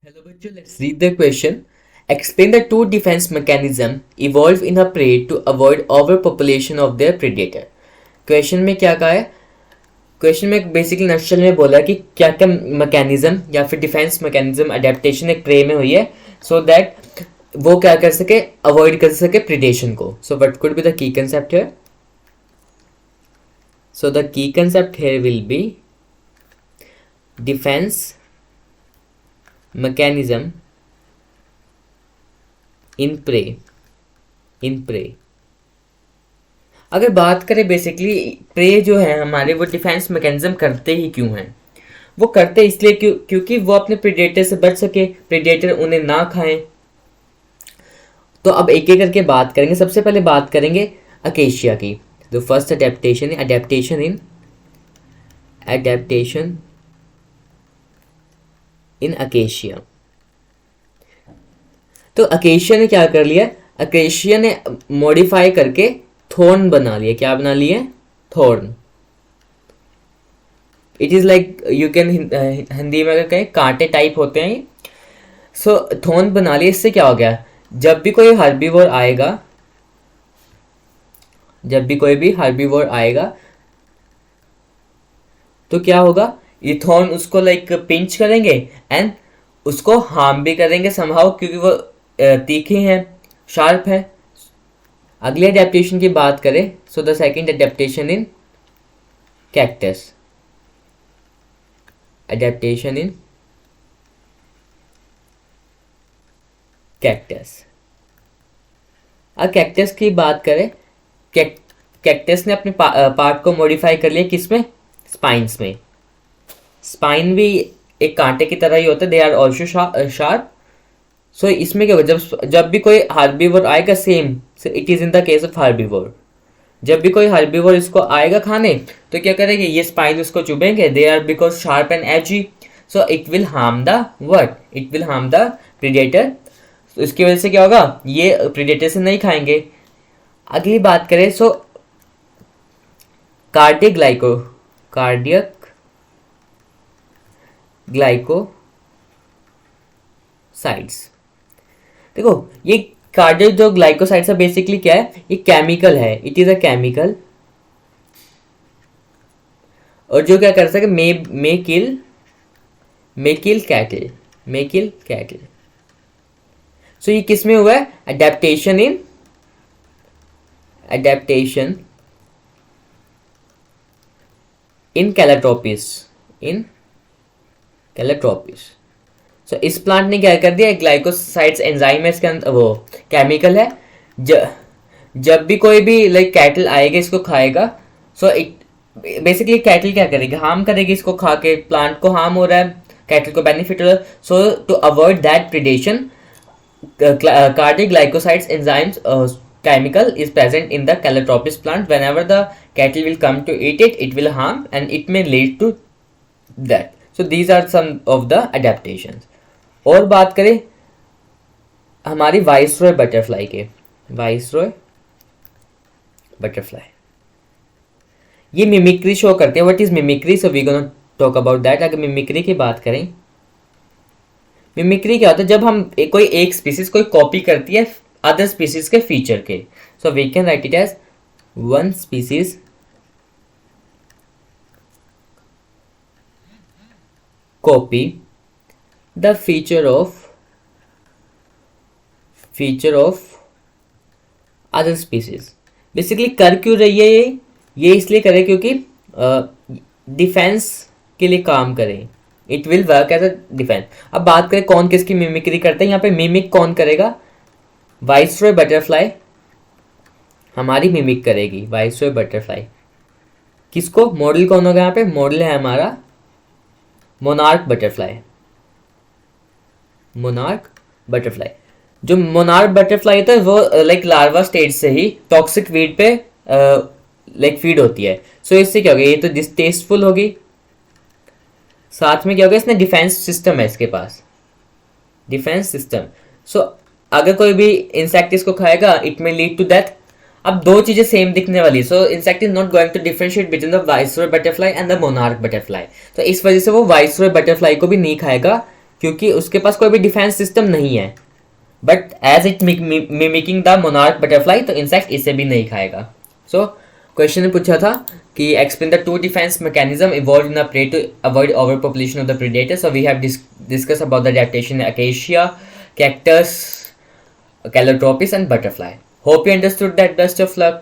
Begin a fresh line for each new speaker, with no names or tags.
Hello, bachcho. Let's read the question. Explain the two defense mechanism evolved in a prey to avoid overpopulation of their predator. Question में क्या कहा है? Question में basically नक्शल में बोला कि क्या क्या मैकेनिज्म या फिर डिफेंस मैकेनिज्म अडेप्टेशन एक प्रे में हुई है सो दैट वो क्या कर सके, अवॉइड कर सके प्रिडेशन को. So what could be the key concept here? So the key concept here will be defence mechanism in prey. अगर बात करें बेसिकली प्रे जो है हमारे, वो डिफेंस मैकेनिज्म करते ही क्यों हैं? वो करते इसलिए क्योंकि वो अपने प्रेडेटर से बच सके, प्रेडेटर उन्हें ना खाएं. तो अब एक एक करके बात करेंगे. सबसे पहले बात करेंगे अकेशिया की. तो फर्स्ट अडेप्टेशन इन अकेशिया. तो अकेशिया ने क्या कर लिया? अकेशिया ने मॉडिफाई करके थॉर्न बना लिया. क्या बना लिए? Thorn. It is like you can Hindi में अगर कहें कांटे टाइप होते हैं. सो थॉर्न बना लिया. इससे क्या हो गया? जब भी कोई हर्बीवोर आएगा तो क्या होगा? ये थॉर्न उसको लाइक पिंच करेंगे एंड उसको हार्म भी करेंगे समहाउ, क्योंकि वो तीखे हैं, शार्प है. अगले अडेप्टेशन की बात करें, so the second adaptation in cactus. अब कैक्टस की बात करें, कैक्टस ने अपने पार्ट को मॉडिफाई कर लिया. किसमें? स्पाइन्स में. स्पाइन भी एक कांटे की तरह ही होता है. They are also sharp. So इसमें क्या होगा? जब भी कोई हार्बीवोर आएगा, same it is in the case of herbivore. जब भी कोई हार्बीवोर इसको आएगा खाने, तो क्या करेंगे? ये स्पाइन उसको चुभेंगे. They are because sharp and edgy. So it will harm the predator. तो इसकी वजह से क्या होगा? ये प्रीडेटर से नहीं खाएंगे. अगली बात करें, सो कार्डियक ग्लाइकोसाइड्स. देखो, ये कार्डियक जो ग्लाइकोसाइड्स है बेसिकली क्या है? ये केमिकल है. It is a chemical. और जो क्या कर सके? मे किल कैटल. सो ये किस में हुआ है? अडेप्टेशन इन कैलेट्रोपिस. सो इस प्लांट ने क्या कर दिया? ग्लाइकोसाइड्स एंजाइम है इसके अंदर, वो केमिकल है. जब भी कोई भी लाइक कैटल आएगा, इसको खाएगा. सो इट बेसिकली कैटल क्या करेगी? हार्म करेगी इसको खा के. प्लांट को हार्म हो रहा है, कैटल को बेनिफिट हो रहा है. So to avoid that predation, cardiac glycosides enzymes chemical is present in the calotropis plant. Whenever the cattle will come to eat it, it will harm and it may lead to that. So these are some of the adaptations. और बात करें हमारी viceroy butterfly के. ये mimicry show करते हैं. What is mimicry? So we gonna talk about that. अगर mimicry की बात करें, मिमिक्री क्या होता है? जब हम कोई एक स्पीसीज कोई कॉपी करती है अदर स्पीसीज के फीचर के. So we can write it as one species copy the feature of other species. Basically कर क्यों रही है ये इसलिए करे क्योंकि डिफेंस के लिए काम करें. It will work as a defence. अब बात करें कौन किसकी मिमिक्री करते हैं. यहाँ पे मिमिक कौन करेगा? वाइसरॉय बटरफ्लाई हमारी मिमिक करेगी. वाइसरॉय बटरफ्लाई किसको? मॉडल कौन होगा यहाँ पे? मॉडल है हमारा मोनार्क बटरफ्लाई. जो मोनार्क बटरफ्लाई होता है वो लाइक लार्वा स्टेज से ही टॉक्सिक वीड पे लाइक फीड होती है. सो इससे क्या होगा? ये तो डिस्टेस्टफुल होगी. साथ में क्या होगा? इसने डिफेंस सिस्टम है इसके पास. सो अगर कोई भी इंसेक्ट इसको खाएगा, it may lead to death. अब दो चीजें सेम दिखने वाली. So insect is not going to differentiate between the viceroy butterfly and the monarch butterfly. तो इस वजह से वो वाइसरॉय बटरफ्लाई को भी नहीं खाएगा क्योंकि उसके पास कोई भी डिफेंस सिस्टम नहीं है, but as it mimicking the monarch butterfly, तो इंसेक्ट इसे भी नहीं खाएगा। सो क्वेश्चन ने पूछा था कि explain the two defence mechanism evolve in a prey to avoid overpopulation of the predator. So we have discuss about the adaptation in acacia, cactus, calotropis and butterfly. Hope you understood that. Best of luck.